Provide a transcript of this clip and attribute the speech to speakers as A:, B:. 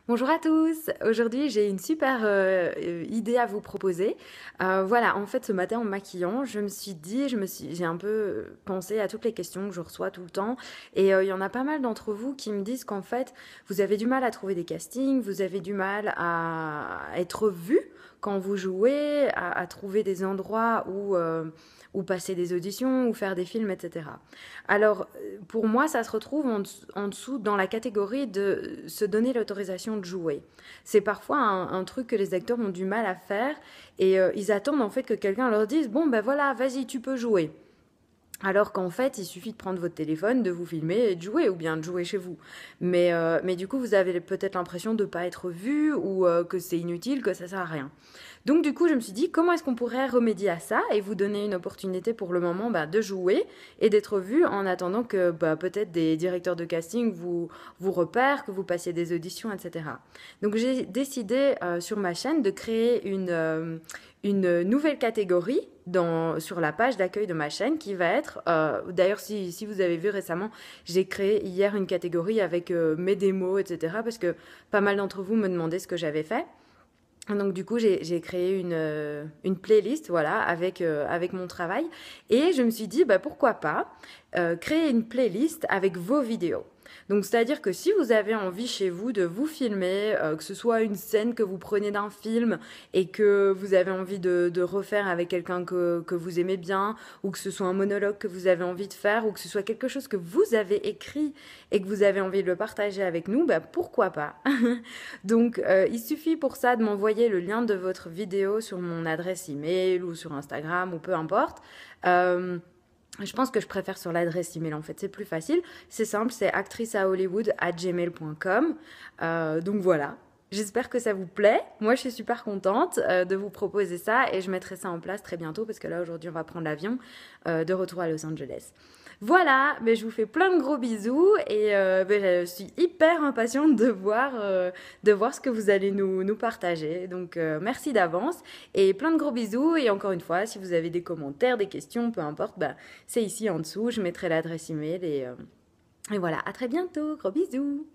A: Bonjour à tous, aujourd'hui j'ai une super idée à vous proposer. Voilà, en fait ce matin en me maquillant, j'ai un peu pensé à toutes les questions que je reçois tout le temps et il y en a pas mal d'entre vous qui me disent qu'en fait vous avez du mal à trouver des castings, vous avez du mal à être vu quand vous jouez, à trouver des endroits où passer des auditions, ou faire des films, etc. Alors, pour moi, ça se retrouve en dessous dans la catégorie de se donner l'autorisation de jouer. C'est parfois un truc que les acteurs ont du mal à faire et ils attendent en fait que quelqu'un leur dise bon ben voilà, vas-y, tu peux jouer. Alors qu'en fait, il suffit de prendre votre téléphone, de vous filmer et de jouer, ou bien de jouer chez vous. Mais du coup, vous avez peut-être l'impression de ne pas être vu ou que c'est inutile, que ça sert à rien. Donc du coup, je me suis dit, comment est-ce qu'on pourrait remédier à ça et vous donner une opportunité pour le moment de jouer et d'être vu en attendant que peut-être des directeurs de casting vous repèrent, que vous passiez des auditions, etc. Donc j'ai décidé sur ma chaîne de créer une nouvelle catégorie sur la page d'accueil de ma chaîne qui va être, d'ailleurs si vous avez vu récemment, j'ai créé hier une catégorie avec mes démos, etc. Parce que pas mal d'entre vous me demandaient ce que j'avais fait. Donc du coup, j'ai créé une playlist voilà, avec mon travail. Et je me suis dit, pourquoi pas créer une playlist avec vos vidéos. Donc c'est-à-dire que si vous avez envie chez vous de vous filmer, que ce soit une scène que vous prenez d'un film et que vous avez envie de refaire avec quelqu'un que vous aimez bien, ou que ce soit un monologue que vous avez envie de faire, ou que ce soit quelque chose que vous avez écrit et que vous avez envie de le partager avec nous, pourquoi pas. Donc, il suffit pour ça de m'envoyer le lien de votre vidéo sur mon adresse email ou sur Instagram ou peu importe. Je pense que je préfère sur l'adresse email en fait, c'est plus facile. C'est simple, c'est actriceahollywood@gmail.com. Donc voilà. J'espère que ça vous plaît. Moi, je suis super contente de vous proposer ça et je mettrai ça en place très bientôt parce que là, aujourd'hui, on va prendre l'avion de retour à Los Angeles. Voilà, mais je vous fais plein de gros bisous et je suis hyper impatiente de voir ce que vous allez nous partager. Donc, merci d'avance et plein de gros bisous. Et encore une fois, si vous avez des commentaires, des questions, peu importe, c'est ici en dessous. Je mettrai l'adresse email et voilà, à très bientôt. Gros bisous.